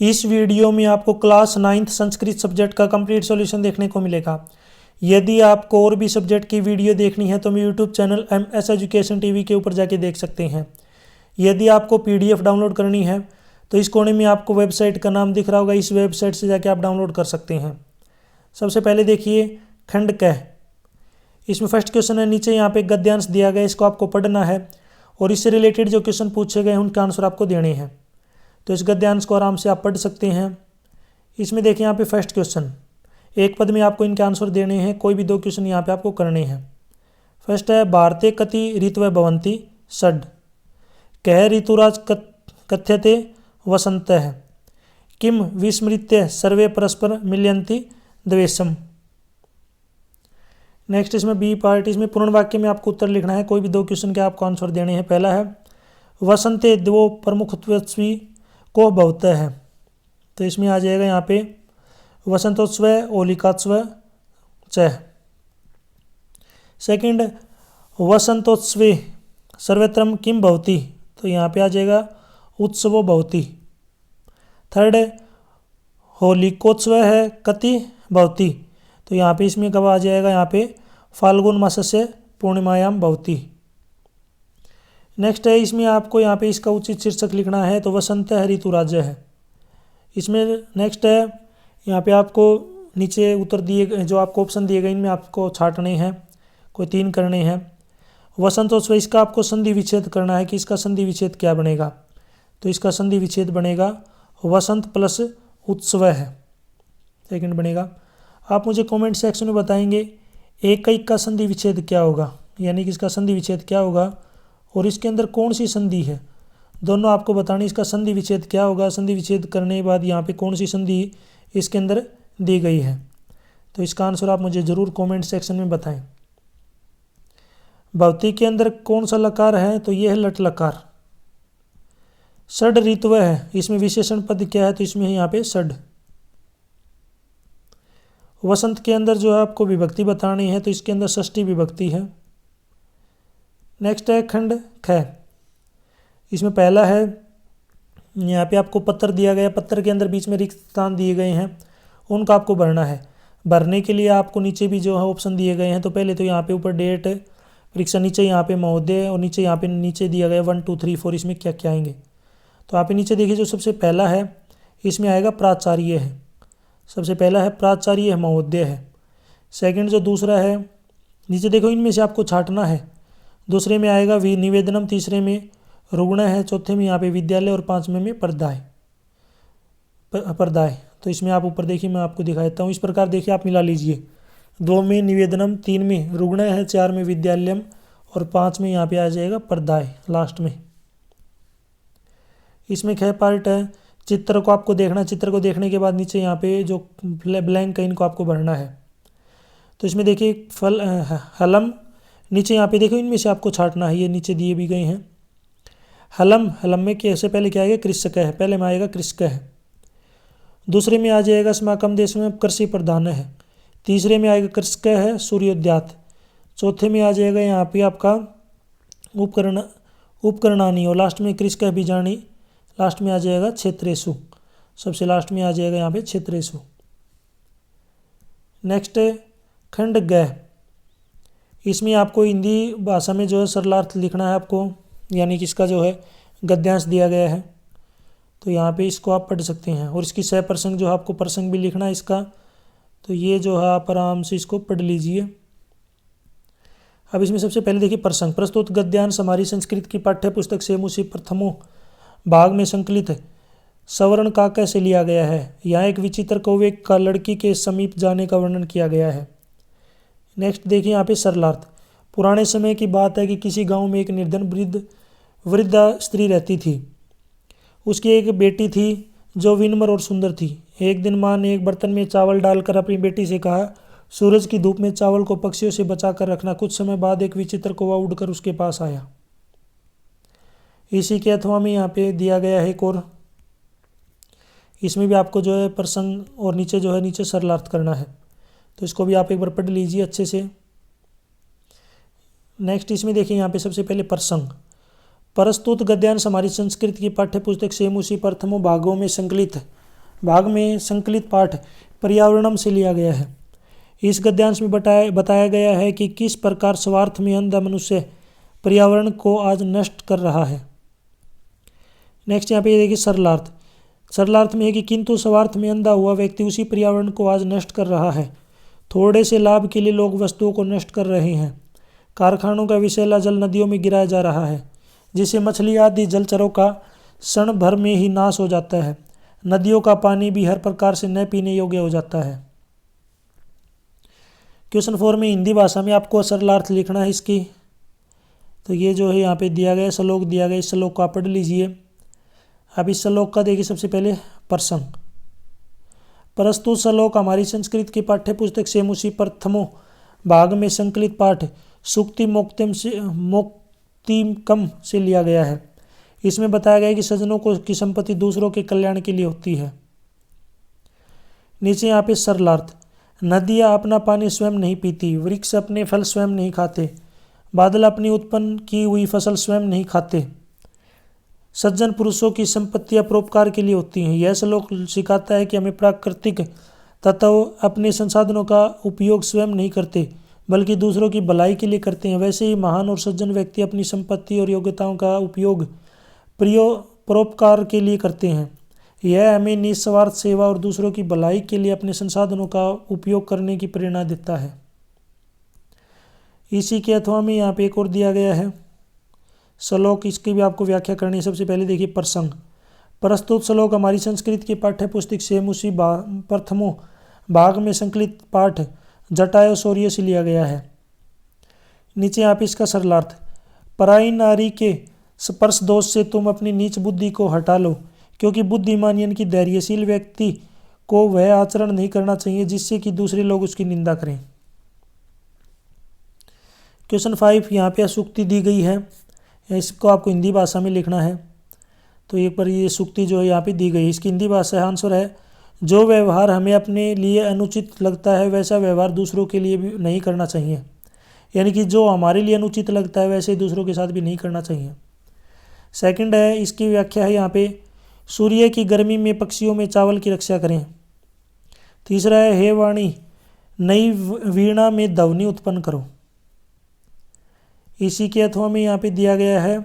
इस वीडियो में आपको क्लास 9th संस्कृत सब्जेक्ट का कंप्लीट सॉल्यूशन देखने को मिलेगा। यदि आपको और भी सब्जेक्ट की वीडियो देखनी है तो मैं YouTube channel MS education TV के ऊपर जाके देख सकते हैं। यदि आपको PDF डाउनलोड करनी है तो इस कोने में आपको वेबसाइट का नाम दिख रहा होगा, इस वेबसाइट से जाके आप डाउनलोड कर सकते हैं। सबसे पहले देखिए खंड क, इसमें फर्स्ट क्वेश्चन है, नीचे यहाँ पे गद्यांश दिया गया, इसको आपको पढ़ना है और इससे रिलेटेड जो क्वेश्चन पूछे गए हैं उनके आंसर आपको देने हैं। तो इस गद्यांश को आराम से आप पढ़ सकते हैं। इसमें देखिए यहाँ पे फर्स्ट क्वेश्चन, एक पद में आपको इनके आंसर देने हैं, कोई भी दो क्वेश्चन यहाँ पे आपको करने हैं। फर्स्ट है, भारते कति ऋतवः भवन्ति षड्, कह ऋतुराज कथ्यते वसन्तः, किम विस्मृत्य सर्वे परस्पर मिलयन्ति द्वेषम्। नेक्स्ट इसमें बी पार्ट, इसमें पूर्ण वाक्य में आपको उत्तर लिखना है, कोई भी दो क्वेश्चन के आपको आंसर देने हैं। पहला है, वसंते द्वो प्रमुखत्वस्वी को भवतः है, तो इसमें आ जाएगा यहाँ पे वसंतोत्सव होलिकात्सव च। सेकंड, वसंतोत्सवे सर्वत्रम किम भवति, तो यहाँ पे आ जाएगा उत्सवो भवति। थर्ड, होलिकोत्सव है कति भवति, तो यहाँ पे इसमें कब आ जाएगा, यहाँ पे फाल्गुन मासस्य पूर्णिमायाम भवति। नेक्स्ट है, इसमें आपको यहाँ पे इसका उचित शीर्षक लिखना है, तो वसंत है ऋतुराज है। इसमें नेक्स्ट है, यहाँ पे आपको नीचे उत्तर दिए गए जो आपको ऑप्शन दिए गए इनमें आपको छांटने हैं, कोई 3 करने हैं। वसंतोत्सव, इसका आपको संधि विच्छेद करना है कि इसका संधि विच्छेद क्या बनेगा, तो इसका संधि विच्छेद बनेगा वसंत प्लस उत्सव है, सेकंड बनेगा। आप मुझे कमेंट सेक्शन में बताएंगे एक का संधि विच्छेद क्या होगा, यानी कि इसका संधि विच्छेद क्या होगा और इसके अंदर कौन सी संधि है, दोनों आपको बतानी। इसका संधि विच्छेद क्या होगा, संधि विच्छेद करने के बाद यहाँ पे कौन सी संधि इसके अंदर दी गई है, तो इसका आंसर आप मुझे ज़रूर कमेंट सेक्शन में बताएं। भवति के अंदर कौन सा लकार है, तो ये है लट लकार। षड् ऋतवः है, इसमें विशेषण पद क्या है, तो इसमें है यहाँ पे षड्। वसंत के अंदर जो है आपको विभक्ति बतानी है, तो इसके अंदर षष्ठी विभक्ति है। नेक्स्ट है खंड ख, इसमें पहला है, यहाँ पे आपको पत्र दिया गया, पत्र के अंदर बीच में रिक्त स्थान दिए गए हैं, उनका आपको भरना है। भरने के लिए आपको नीचे भी जो है ऑप्शन दिए गए हैं, तो पहले तो यहाँ पे ऊपर डेट परीक्षा, नीचे यहाँ पे महोदय और नीचे यहाँ पे नीचे दिया गया 1 2 3 4 इसमें क्या क्या आएंगे। तो आप नीचे देखिए, जो सबसे पहला है इसमें आएगा प्राचार्य है, सबसे पहला है प्राचार्य है, महोदय है। सेकंड जो दूसरा है, नीचे देखो इनमें से आपको छांटना है। दूसरे में आएगा निवेदनम, तीसरे में रुग्ण है, चौथे में यहाँ पे विद्यालय और 5वें में पर्दाय। तो इसमें आप ऊपर देखिए, मैं आपको दिखा देता हूँ। इस प्रकार देखिए आप मिला लीजिए, 2 में निवेदनम, 3 में रुग्ण है, 4 में विद्यालयम और 5 में यहाँ पे आ जाएगा पर्दाय लास्ट में। इसमें ख पार्ट है, चित्र को आपको देखना, चित्र को देखने के बाद नीचे यहाँ पे जो ब्लैंक है इनको आपको भरना है। तो इसमें देखिए हलम, नीचे यहाँ पे देखो इनमें से आपको छांटना है, ये नीचे दिए भी गए हैं। हलम, हलम में कैसे पहले क्या आएगा, कृषक है, पहले में आएगा कृषक है। दूसरे में आ जाएगा अस्माकम देश में कृषि प्रधान है। तीसरे में आएगा कृषक है सूर्योद्यात। चौथे में आ जाएगा यहाँ पे आपका उपकरणानी और लास्ट में कृषक बीजाणी, लास्ट में आ जाएगा क्षेत्रेशु, सबसे लास्ट में आ जाएगा यहाँ पे क्षेत्रेशु। नेक्स्ट खंड ग, इसमें आपको हिंदी भाषा में जो है सरलार्थ लिखना है आपको, यानी कि इसका जो है गद्यांश दिया गया है, तो यहाँ पे इसको आप पढ़ सकते हैं। और इसकी सह प्रसंग जो है आपको प्रसंग भी लिखना है इसका, तो ये जो है आप आराम से इसको पढ़ लीजिए। अब इसमें सबसे पहले देखिए प्रसंग, प्रस्तुत गद्यांश हमारी संस्कृत की पाठ्य पुस्तक सेमुसी प्रथमों भाग में संकलित सवर्ण काका से लिया गया है। यहाँ एक विचित्र कौवे का लड़की के समीप जाने का वर्णन किया गया है। नेक्स्ट देखिए यहाँ पे सरलार्थ, पुराने समय की बात है कि किसी गांव में एक निर्धन वृद्धा स्त्री रहती थी। उसकी एक बेटी थी जो विनम्र और सुंदर थी। एक दिन माँ ने एक बर्तन में चावल डालकर अपनी बेटी से कहा, सूरज की धूप में चावल को पक्षियों से बचा कर रखना। कुछ समय बाद एक विचित्र कौवा उड़कर उसके पास आया। इसी के अथवा में यहाँ पे दिया गया है एक और, इसमें भी आपको जो है प्रसंग और नीचे जो है नीचे सरलार्थ करना है, तो इसको भी आप एक बार पढ़ लीजिए अच्छे से। नेक्स्ट इसमें देखिए यहाँ पे सबसे पहले प्रसंग, प्रस्तुत गद्यांश हमारी संस्कृत की पाठ्य पुस्तक सेमुसी प्रथमों भागों में संकलित भाग में संकलित पाठ पर्यावरणम से लिया गया है। इस गद्यांश में बताया गया है कि किस प्रकार स्वार्थ में अंधा मनुष्य पर्यावरण को आज नष्ट कर रहा है। नेक्स्ट यहाँ पे देखिए सरलार्थ। सरलार्थ में है कि किंतु स्वार्थ में अंधा हुआ व्यक्ति उसी पर्यावरण को आज नष्ट कर रहा है। थोड़े से लाभ के लिए लोग वस्तुओं को नष्ट कर रहे हैं। कारखानों का विषैला जल नदियों में गिराया जा रहा है, जिससे मछली आदि जलचरों का क्षण भर में ही नाश हो जाता है। नदियों का पानी भी हर प्रकार से न पीने योग्य हो जाता है। क्वेश्चन 4 में हिंदी भाषा में आपको सरलार्थ लिखना है इसकी। तो ये जो है यहाँ पे दिया गया श्लोक दिया गया, इस श्लोक को आप पढ़ लीजिए। अब इस श्लोक का देखिए सबसे पहले प्रसंग। प्रस्तुत श्लोक हमारी संस्कृत की पाठ्य पुस्तक सेमुसी प्रथमों भाग में संकलित पाठ सुक्ति मोक्तिकम से लिया गया है। इसमें बताया गया है कि सज्जनों की संपत्ति दूसरों के कल्याण के लिए होती है। नीचे यहाँ पे सरलार्थ। नदियाँ अपना पानी स्वयं नहीं पीती, वृक्ष अपने फल स्वयं नहीं खाते, बादल अपनी उत्पन्न की हुई फसल स्वयं नहीं खाते। सज्जन पुरुषों की संपत्तियां परोपकार के लिए होती हैं। यह श्लोक सिखाता है कि हमें प्राकृतिक तत्व अपने संसाधनों का उपयोग स्वयं नहीं करते, बल्कि दूसरों की भलाई के लिए करते हैं। वैसे ही महान और सज्जन व्यक्ति अपनी संपत्ति और योग्यताओं का उपयोग परोपकार के लिए करते हैं। यह हमें निस्वार्थ सेवा और दूसरों की भलाई के लिए अपने संसाधनों का उपयोग करने की प्रेरणा देता है। इसी के अथवा में यहाँ पे एक और दिया गया है श्लोक, इसकी भी आपको व्याख्या करनी है। सबसे पहले देखिए प्रसंग। प्रस्तुत श्लोक हमारी संस्कृत की पाठ्य पुस्तक सेमुसी प्रथमों भाग में संकलित पाठ जटायु शौर्य से लिया गया है। नीचे आप इसका सरलार्थ। पराई नारी के स्पर्श दोष से तुम अपनी नीच बुद्धि को हटा लो, क्योंकि बुद्धिमान यानी कि धैर्यशील व्यक्ति को वह आचरण नहीं करना चाहिए जिससे कि दूसरे लोग उसकी निंदा करें। क्वेश्चन 5 यहाँ पे सूक्ति दी गई है, इसको आपको हिंदी भाषा में लिखना है। तो एक बार ये सूक्ति जो है यहाँ पे दी गई है, इसकी हिंदी भाषा आंसर है जो व्यवहार हमें अपने लिए अनुचित लगता है वैसा व्यवहार दूसरों के लिए भी नहीं करना चाहिए। यानी कि जो हमारे लिए अनुचित लगता है वैसे दूसरों के साथ भी नहीं करना चाहिए। सेकंड है, इसकी व्याख्या है यहाँ पे सूर्य की गर्मी में पक्षियों में चावल की रक्षा करें। तीसरा है हे वाणी नई वीणा में ध्वनि उत्पन्न करो। इसी के अथवा में यहाँ पे दिया गया है,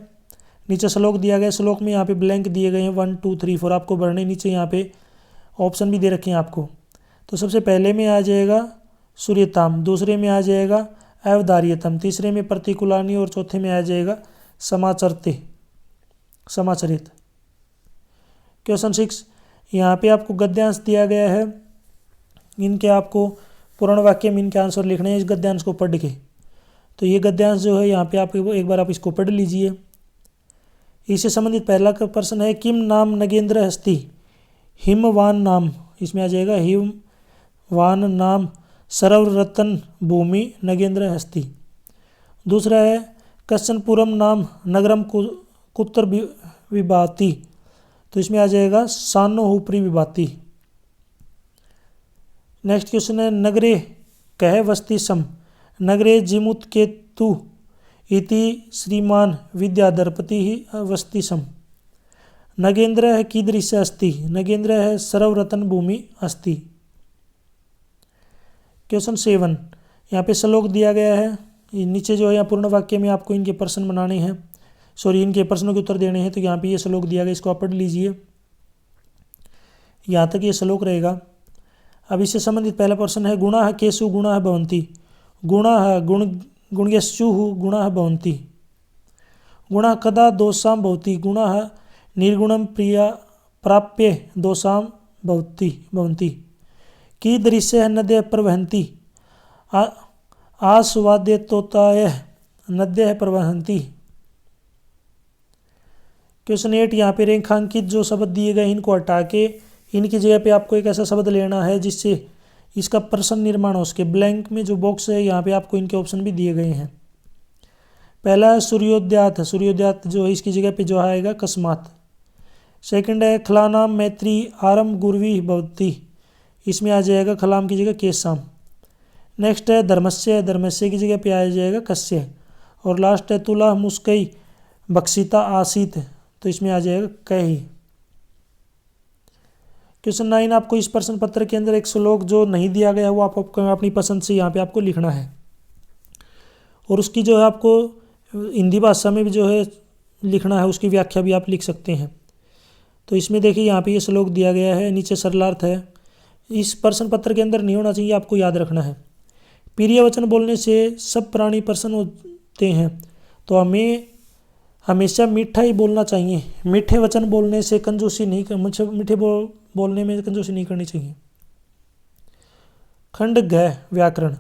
नीचे श्लोक दिया गया, श्लोक में यहाँ पे ब्लैंक दिए गए हैं 1 2 3 4 आपको भरने। नीचे यहाँ पे ऑप्शन भी दे रखे हैं आपको। तो सबसे पहले में आ जाएगा सूर्यताम, दूसरे में आ जाएगा अवधार्यतम, तीसरे में प्रतिकूलानी और चौथे में आ जाएगा समाचरित। क्वेश्चन 6 यहाँ पे आपको गद्यांश दिया गया है, इनके आपको पूर्ण वाक्य में इनके आंसर लिखने हैं इस गद्यांश को पढ़ के। तो ये गद्यांश जो है यहाँ पे आप एक बार आप इसको पढ़ लीजिए। इससे संबंधित पहला प्रश्न है किम नाम नगेंद्र हस्ती हिमवान नाम, इसमें आ जाएगा हिमवान नाम सर्वरतन भूमि नगेंद्र हस्ती। दूसरा है कश्चनपुरम नाम नगरम कुत्र विभाति, तो इसमें आ जाएगा सानो हुपरी विभाति। नेक्स्ट क्वेश्चन है नगरे कह वस्ती सम नगरे जिमुत केतु इति श्रीमान विद्याधरपति ही वस्ती सम। नगेंद्र है कीदृश अस्ति, नगेंद्र है सर्वरतन भूमि अस्ति। क्वेश्चन 7 यहाँ पे श्लोक दिया गया है, नीचे जो है यहाँ पूर्ण वाक्य में आपको इनके प्रश्न बनाने हैं, इनके प्रश्नों के उत्तर देने हैं। तो यहाँ पे ये श्लोक दिया गया, इसको आप पढ़ लीजिए, यहाँ तक ये श्लोक रहेगा। अब इससे संबंधित पहला प्रश्न है गुणा केशु गुणा भवन्ति, गुणा गुण्यस्यु गुणा भवन्ति, गुणा कदा दोषां भवति, गुणा निर्गुणं प्रिया प्राप्य दोषां भवन्ति, कीदृशः नद्यः प्रवहन्ति, आस्वाद्यतोतायः नद्यः प्रवहन्ति। क्वेश्चन 8 यहाँ पे रेखांकित जो शब्द दिए गए इनको हटा के इनकी जगह पे आपको एक ऐसा शब्द लेना है जिससे इसका प्रश्न निर्माण हो सके। ब्लैंक में जो बॉक्स है यहाँ पे आपको इनके ऑप्शन भी दिए गए हैं। पहला है सूर्योदयात, सूर्योदयात जो है इसकी जगह पे जो आएगा अकस्मात। सेकंड है खलानाम मैत्री आरम गुरवी भवती, इसमें आ जाएगा खलाम की जगह केशाम। नेक्स्ट है धर्मस्य, धर्मस्य की जगह पे आ जाएगा कस्य। और लास्ट है तुला मुस्कई बक्सिता आसित, तो इसमें आ जाएगा कही। क्वेश्चन 9 आपको इस प्रश्न पत्र के अंदर एक श्लोक जो नहीं दिया गया वो आप अपनी पसंद से यहाँ पे आपको लिखना है, और उसकी जो है आपको हिंदी भाषा में भी जो है लिखना है, उसकी व्याख्या भी आप लिख सकते हैं। तो इसमें देखिए यहाँ पे ये श्लोक दिया गया है, नीचे सरलार्थ है। इस प्रश्न पत्र के अंदर नहीं होना चाहिए, आपको याद रखना है। प्रिय वचन बोलने से सब प्राणी प्रसन्न होते हैं, तो हमें हमेशा मीठा ही बोलना चाहिए। मीठे वचन बोलने से कंजूसी नहीं मीठे बोलने में कंजूसी नहीं करनी चाहिए। खंड घ व्याकरण,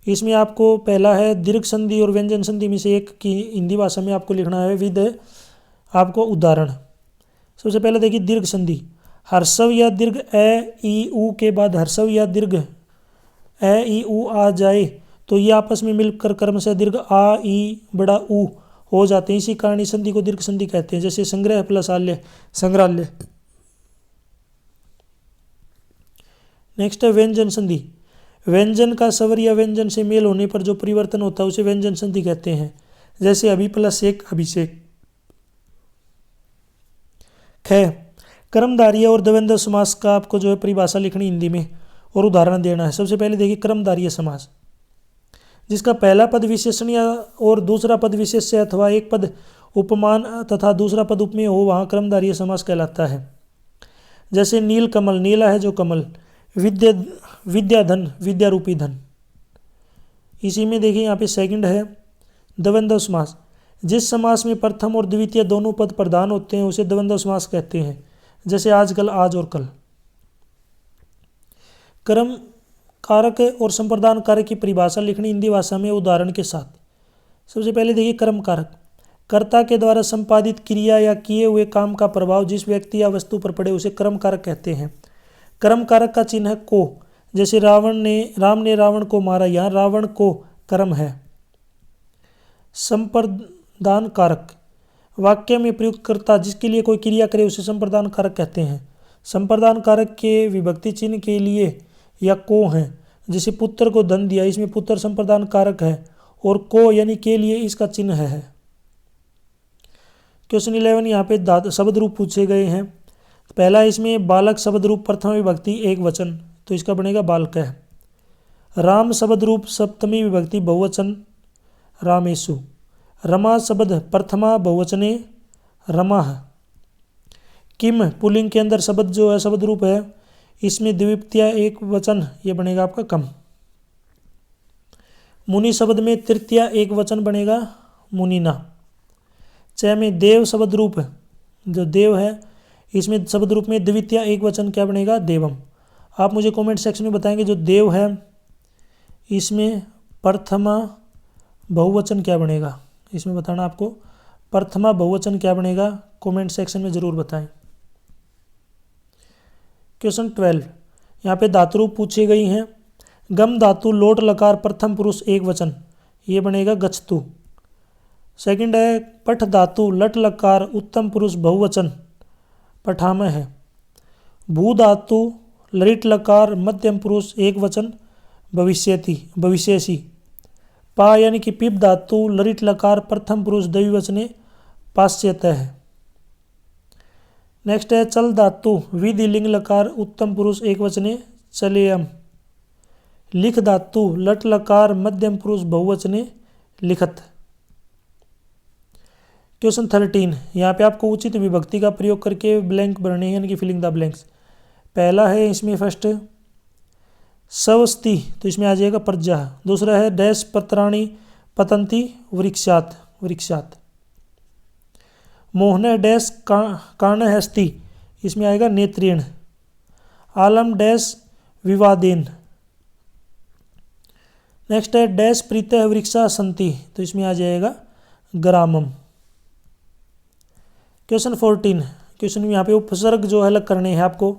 इसमें आपको पहला है दीर्घ संधि और व्यंजन संधि में से एक की हिंदी भाषा में आपको लिखना है विद आपको उदाहरण। सबसे पहले देखिए दीर्घ संधि, हर्षव या दीर्घ ए ई उ के बाद हर्षव या दीर्घ ए ई उ आ जाए तो ये आपस में मिलकर कर्म से दीर्घ आ ई बड़ा उ हो जाते हैं। इसी कारण इस संधि को दीर्घ संधि कहते हैं, जैसे संग्रह प्लस आल्य संग्रहालय। नेक्स्ट है व्यंजन संधि, व्यंजन का स्वर या व्यंजन से मेल होने पर जो परिवर्तन होता है उसे व्यंजन संधि कहते हैं, जैसे अभि प्लस एक अभिषेक। ख कर्मधारय और द्वंद्व समास का आपको जो है परिभाषा लिखनी हिंदी में और उदाहरण देना है। सबसे पहले देखिए कर्मधारय समास, जिसका पहला पद विशेषण या और दूसरा पद विशेष्य अथवा एक पद उपमान तथा दूसरा पद उपमेय हो, वहाँ कर्मधारय समास कहलाता है। जैसे नील कमल, नीला है जो कमल, विद्या धन, विद्या रूपी धन। इसी में देखिए यहाँ पे सेकंड है द्वंद्व समास, जिस समास में प्रथम और द्वितीय दोनों पद प्रधान होते हैं उसे द्वंद्व समास कहते हैं, जैसे आजकल, आज और कल। कर्म कारक और संप्रदान कारक की परिभाषा लिखनी हिंदी भाषा में उदाहरण के साथ। सबसे पहले देखिए कर्म कारक, कर्ता के द्वारा संपादित क्रिया या किए हुए काम का प्रभाव जिस व्यक्ति या वस्तु पर पड़े उसे कर्म कारक कहते हैं। कर्म कारक का चिन्ह है को, जैसे राम ने रावण को मारा, यहाँ रावण को कर्म है। संप्रदान कारक, वाक्य में प्रयुक्त कर्ता जिसके लिए कोई क्रिया करे उसे संप्रदान कारक कहते हैं। संप्रदान कारक के विभक्ति चिन्ह के लिए या को हैं, जैसे पुत्र को धन दिया, इसमें पुत्र संप्रदान कारक है और को यानी के लिए इसका चिन्ह है। क्वेश्चन 11 यहाँ पे शब्द रूप पूछे गए हैं। पहला इसमें बालक शब्द रूप प्रथम विभक्ति एक वचन, तो इसका बनेगा बालक है। राम शब्द रूप सप्तमी विभक्ति बहुवचन रामेशु। रमा शब्द प्रथमा बहुवचने रमा। किम पुल्लिंग के अंदर शब्द जो है शब्द रूप है, इसमें द्वितीय एक वचन, ये बनेगा आपका कम। मुनि शब्द में तृतीय एक वचन बनेगा मुनिना। च में देव शब्द रूप, जो देव है इसमें शब्द रूप में द्वितीय एक वचन क्या बनेगा देवम। आप मुझे कमेंट सेक्शन में बताएंगे जो देव है इसमें प्रथमा बहुवचन क्या बनेगा, इसमें बताना आपको प्रथमा बहुवचन क्या बनेगा, कमेंट सेक्शन में ज़रूर बताएं। क्वेश्चन 12 यहाँ पे धातु रूप पूछी गई हैं। गम धातु लोट लकार प्रथम पुरुष एक वचन, ये बनेगा गच्छतु। सेकंड है पठ धातु लट लकार उत्तम पुरुष बहुवचन पठाम है। भू धातु ललित लकार मध्यम पुरुष एक वचन भविष्यसी। पा यानी कि पिप धातु ललित लकार प्रथम पुरुष द्विवचने पाश्चात्य है। नेक्स्ट है चल धातु विधि लिंग लकार उत्तम पुरुष एक वचने चलेयम। लिख धातु लट लकार मध्यम पुरुष बहुवचने लिखत। क्वेश्चन 13 यहाँ पे आपको उचित विभक्ति का प्रयोग करके ब्लैंक भरने हैं, यानी कि फिलिंग द ब्लैंक्स। पहला है इसमें फर्स्ट सवस्ति, तो इसमें आ जाएगा प्रजा। दूसरा है डैश पत्राणी पतंती वृक्षात। मोहन डैश कर्ण हस्ती, इसमें आएगा नेत्रेण। आलम डैश विवादेन। नेक्स्ट है डैश प्रीतः वृक्षा संति, तो इसमें आ जाएगा ग्रामम। क्वेश्चन 14 क्वेश्चन में यहाँ पे उपसर्ग जो है अलग करने हैं आपको।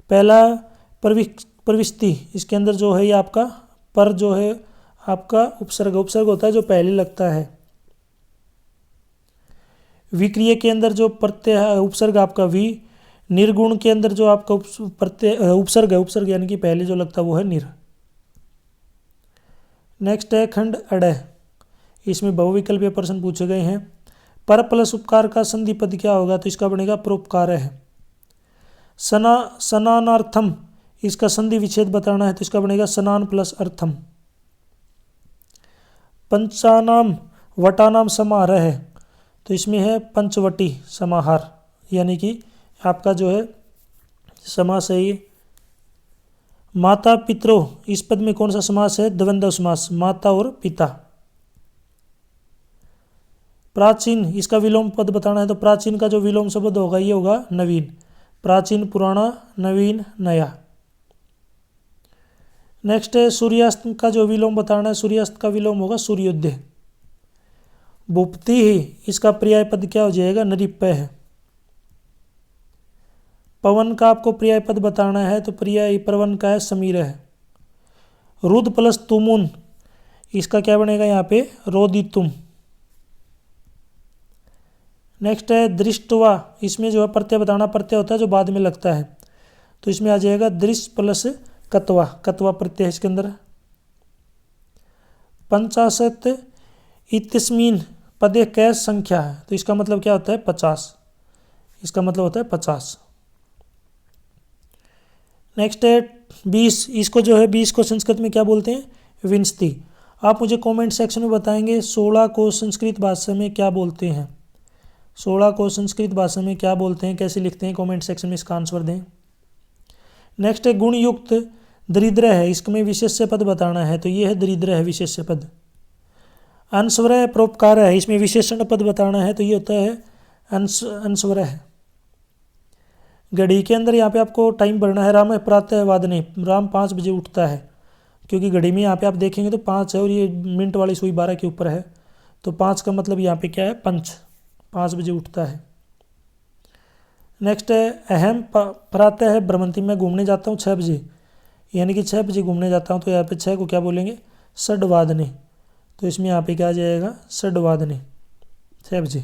पहला प्रविष्टि, इसके अंदर जो है ये आपका पर जो है आपका उपसर्ग होता है जो पहले लगता है। विक्रिय के अंदर जो प्रत्यय है उपसर्ग आपका वी। निर्गुण के अंदर जो आपका उपसर्ग यानी कि पहले जो लगता है वो है निर। नेक्स्ट है खंड अड़, इसमें बहुविकल्पीय प्रश्न पूछे गए हैं। पर प्लस उपकार का संधि पद क्या होगा, तो इसका बनेगा परोपकार है। स्नानार्थम, इसका संधि विच्छेद बताना है तो इसका बनेगा स्नान प्लस अर्थम। पंचानाम वटानाम समाहार है तो इसमें है पंचवटी समाहार, यानी कि आपका जो है समास है ये। माता पितरो, इस पद में कौन सा समास है? द्वंद्व समास, माता और पिता। प्राचीन, इसका विलोम पद बताना है तो प्राचीन का जो विलोम शब्द होगा ये होगा नवीन। प्राचीन पुराना, नवीन नया। नेक्स्ट है सूर्यास्त का जो विलोम बताना है, सूर्यास्त का विलोम होगा सूर्योदय। भुपति ही, इसका पर्याय पद क्या हो जाएगा? नरिप्य है। पवन का आपको पर्याय पद बताना है तो पर्याय पवन का है समीर है। रुद प्लस तुमुन, इसका क्या बनेगा यहाँ पे? रोदितुम। नेक्स्ट है दृष्टवा, इसमें जो है प्रत्यय बताना, प्रत्यय होता है जो बाद में लगता है तो इसमें आ जाएगा दृश्य प्लस कत्वा, कत्वा प्रत्यय इसके अंदर। 50 इतस्मीन पदे कै संख्या है तो इसका मतलब क्या होता है? 50, इसका मतलब होता है 50। नेक्स्ट है 20, इसको जो है 20 को संस्कृत में क्या बोलते हैं? विंशति। आप मुझे कमेंट सेक्शन में बताएंगे 16 को संस्कृत भाषा में क्या बोलते हैं? 16 को संस्कृत भाषा में क्या बोलते हैं, कैसे लिखते हैं? कमेंट सेक्शन में इसका आंसर दें। नेक्स्ट है गुणयुक्त दरिद्र है, इसमें विशेष्य पद बताना है तो ये है दरिद्र है विशेष्य पद। अंशवर है परोपकार है, इसमें विशेषण पद बताना है तो ये होता है अंशवर है। घड़ी के अंदर यहाँ पे आपको टाइम भरना है। राम प्रातः वादने, राम 5 बजे उठता है, क्योंकि घड़ी में यहाँ पे आप देखेंगे तो 5 है और ये मिनट वाली सुई 12 के ऊपर है तो 5 का मतलब यहाँ पे क्या है? पंच, 5 बजे उठता है। नेक्स्ट है अहम प्रातः है भ्रमंती, मैं घूमने जाता हूँ 6 बजे, यानी कि 6 बजे घूमने जाता हूँ तो यहाँ पे 6 को क्या बोलेंगे? षड्वादने, तो इसमें यहाँ पे क्या आ जाएगा? षड्वादने, 6 बजे।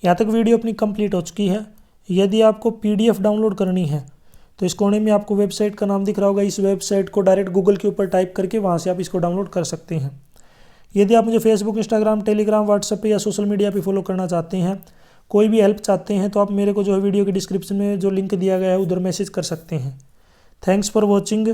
यहाँ तक वीडियो अपनी कंप्लीट हो चुकी है। यदि आपको PDF डाउनलोड करनी है तो इस कोने में आपको वेबसाइट का नाम दिख रहा होगा, इस वेबसाइट को डायरेक्ट गूगल के ऊपर टाइप करके वहाँ से आप इसको डाउनलोड कर सकते हैं। यदि आप मुझे फेसबुक, इंस्टाग्राम, टेलीग्राम, व्हाट्सएप पे या सोशल मीडिया पे फॉलो करना चाहते हैं, कोई भी हेल्प चाहते हैं तो आप मेरे को जो है वीडियो के डिस्क्रिप्शन में जो लिंक दिया गया है उधर मैसेज कर सकते हैं। Thanks for watching.